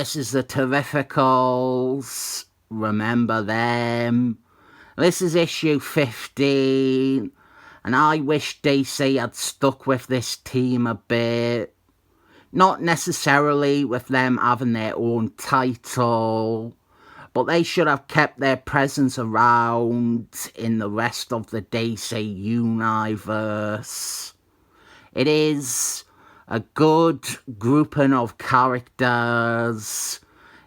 this is the Terrificals. Remember them? This is issue 15, and I wish DC had stuck with this team a bit. Not necessarily with them having their own title, but they should have kept their presence around in the rest of the DC universe. It is a good grouping of characters.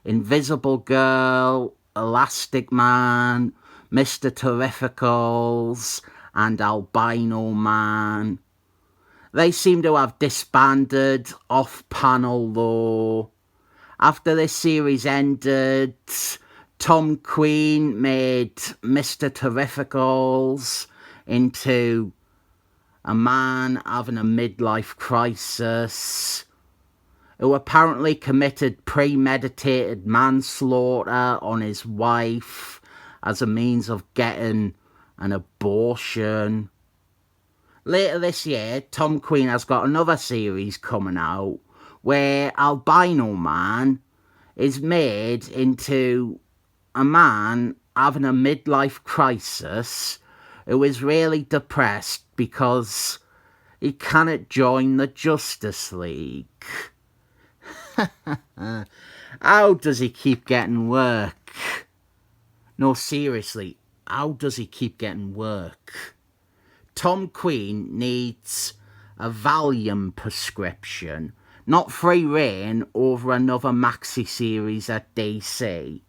Invisible Girl, Elastic Man, Mr. Terrificals, and Albino Man. They seem to have disbanded off-panel though. After this series ended, Tom Queen made Mr. Terrificals into a man having a midlife crisis, who apparently committed premeditated manslaughter on his wife as a means of getting an abortion. Later this year, Tom Queen has got another series coming out where Albino Man is made into a man having a midlife crisis who is really depressed because he cannot join the Justice League. How does he keep getting work? No, seriously, how does he keep getting work? Tom Queen needs a Valium prescription, not free reign over another maxi series at DC.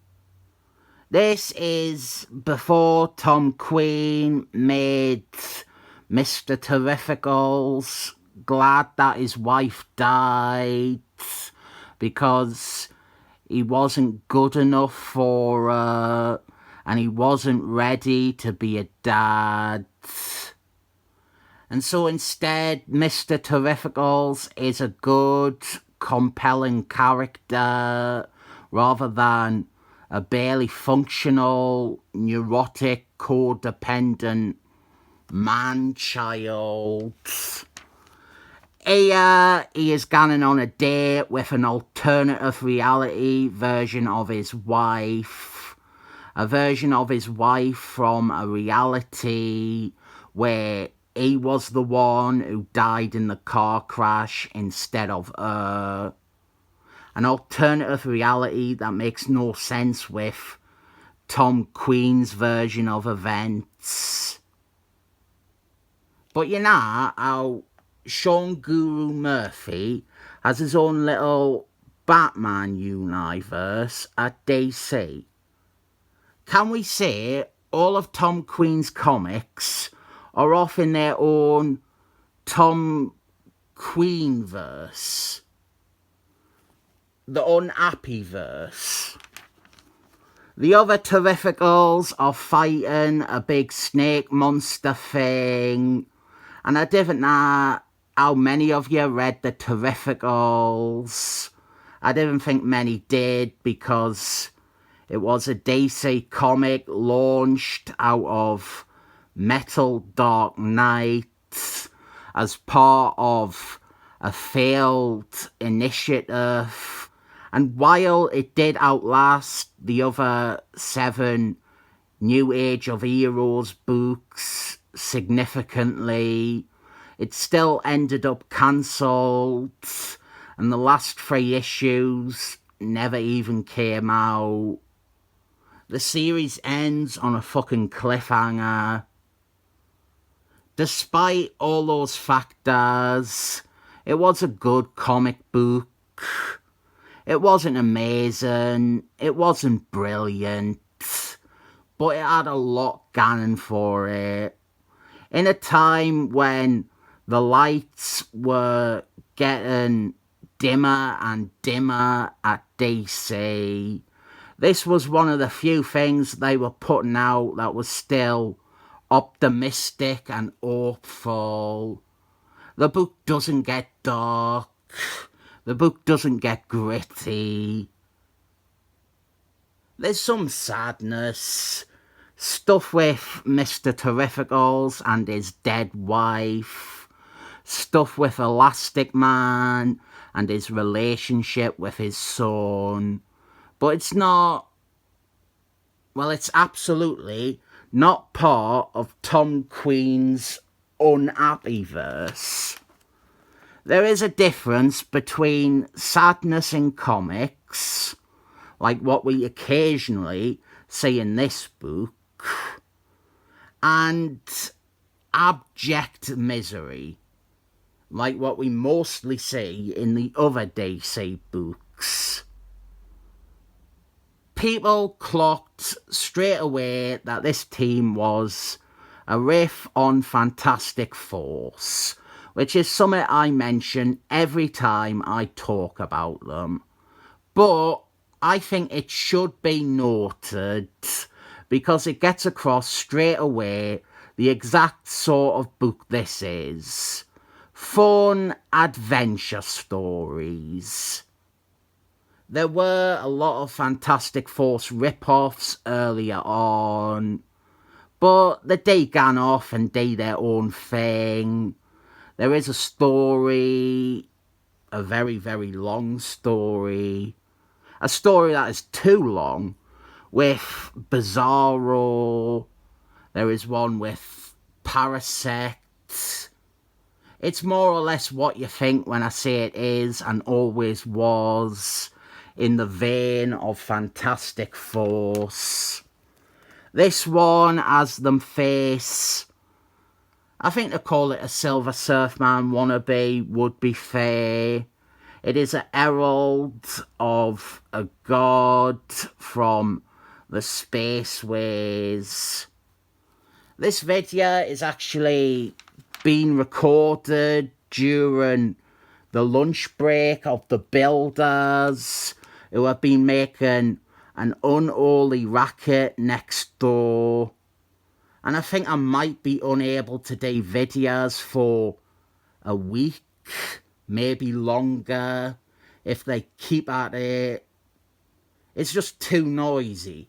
This is before Tom Queen made Mr. Terrificals, glad that his wife died because he wasn't good enough for her and he wasn't ready to be a dad. And so instead, Mr. Terrificals is a good, compelling character rather than a barely functional, neurotic, codependent man-child. Here, he is going on a date with an alternative reality version of his wife. A version of his wife from a reality where he was the one who died in the car crash instead of her. An alternative reality that makes no sense with Tom Queen's version of events. But you know how Sean Guru Murphy has his own little Batman universe at DC. Can we say all of Tom Queen's comics are off in their own Tom Queen verse? The unhappy verse. The other Terrificals are fighting a big snake monster thing. And I didn't know how many of you read the Terrificals. I didn't think many did because it was a DC comic launched out of Metal Dark Knight as part of a failed initiative. And while it did outlast the other 7 New Age of Heroes books significantly, it still ended up cancelled, and the last 3 issues never even came out. The series ends on a fucking cliffhanger. Despite all those factors, it was a good comic book. It wasn't amazing, it wasn't brilliant, but it had a lot going for it. In a time when the lights were getting dimmer and dimmer at DC, this was one of the few things they were putting out that was still optimistic and hopeful. The book doesn't get dark. The book doesn't get gritty. There's some sadness. Stuff with Mr. Terrificals and his dead wife. Stuff with Elastic Man and his relationship with his son. But it's not, well, it's absolutely not part of Tom Queen's unhappyverse. There is a difference between sadness in comics, like what we occasionally see in this book, and abject misery, like what we mostly see in the other DC books. People clocked straight away that this team was a riff on Fantastic Force, which is something I mention every time I talk about them. But I think it should be noted because it gets across straight away the exact sort of book this is. Fun adventure stories. There were a lot of Fantastic Force rip-offs earlier on, but they gone off and did their own thing. There is a story, a very, very long story, a story that is too long, with Bizarro. There is one with Parasect. It's more or less what you think when I say it is and always was, in the vein of Fantastic Force. This one has them face, I think to call it a Silver Surfman wannabe would be fair. It is a herald of a god from the Spaceways. This video is actually being recorded during the lunch break of the builders, who have been making an unholy racket next door. And I think I might be unable to do videos for a week, maybe longer, if they keep at it. It's just too noisy.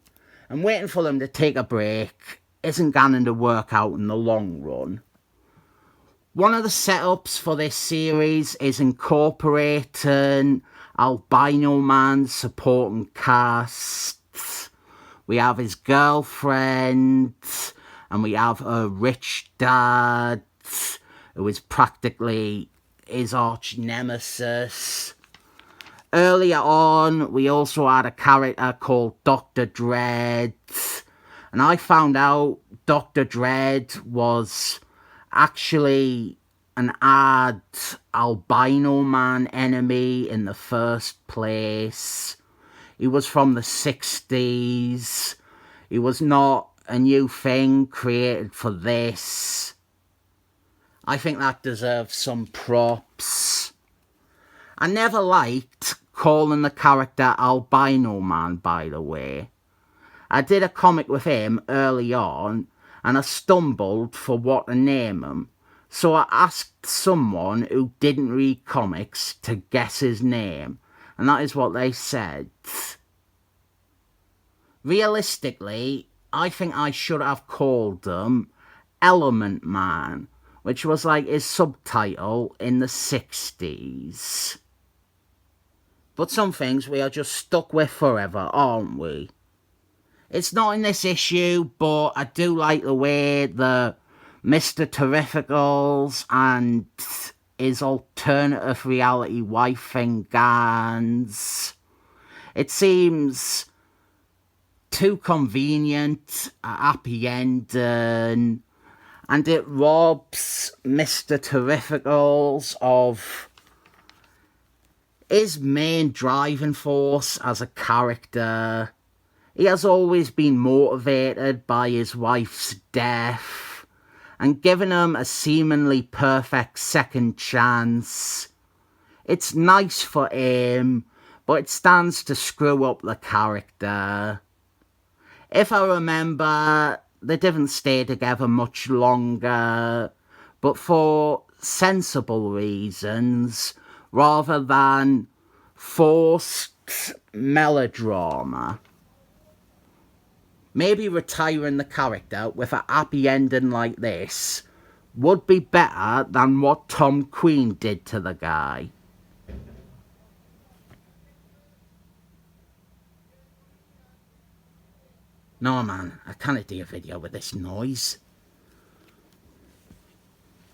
And waiting for them to take a break isn't going to work out in the long run. One of the setups for this series is incorporating Albino Man's supporting cast. We have his girlfriend, and we have a rich dad, who is practically his arch nemesis. Earlier on, we also had a character called Dr. Dread, and I found out Dr. Dread was actually an ad Albino Man enemy in the first place. He was from the 60s. He was not a new thing created for this. I think that deserves some props. I never liked calling the character Albino Man, by the way. I did a comic with him early on, and I stumbled for what to name him. So I asked someone who didn't read comics to guess his name, and that is what they said. Realistically, I think I should have called him Element Man, which was like his subtitle in the 60s. But some things we are just stuck with forever, aren't we? It's not in this issue, but I do like the way the Mr. Terrificals and his alternative reality wife thing goes. It seems too convenient, a happy ending, and it robs Mr. Terrificals of his main driving force as a character. He has always been motivated by his wife's death, and giving him a seemingly perfect second chance. It's nice for him, but it stands to screw up the character. If I remember, they didn't stay together much longer, but for sensible reasons, rather than forced melodrama. Maybe retiring the character with a happy ending like this would be better than what Tom Queen did to the guy. No, man, I can't do a video with this noise.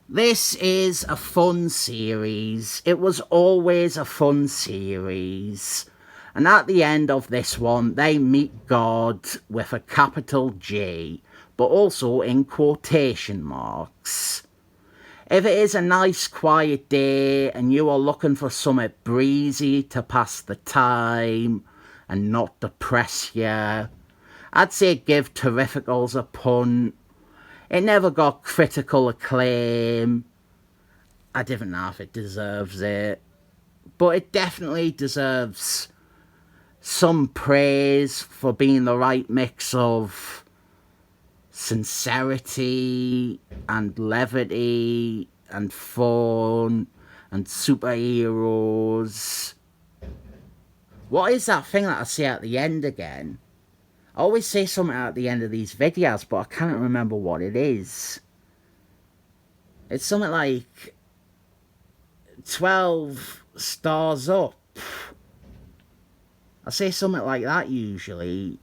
This is a fun series. It was always a fun series. And at the end of this one, they meet God with a capital G, but also in quotation marks. If it is a nice quiet day and you are looking for something breezy to pass the time and not depress you, I'd say give Terrificals a punt. It never got critical acclaim. I don't know if it deserves it, but it definitely deserves some praise for being the right mix of sincerity and levity and fun and superheroes. What is that thing that I say at the end again? I always say something at the end of these videos, but I can't remember what it is. It's something like 12 stars up. I say something like that usually.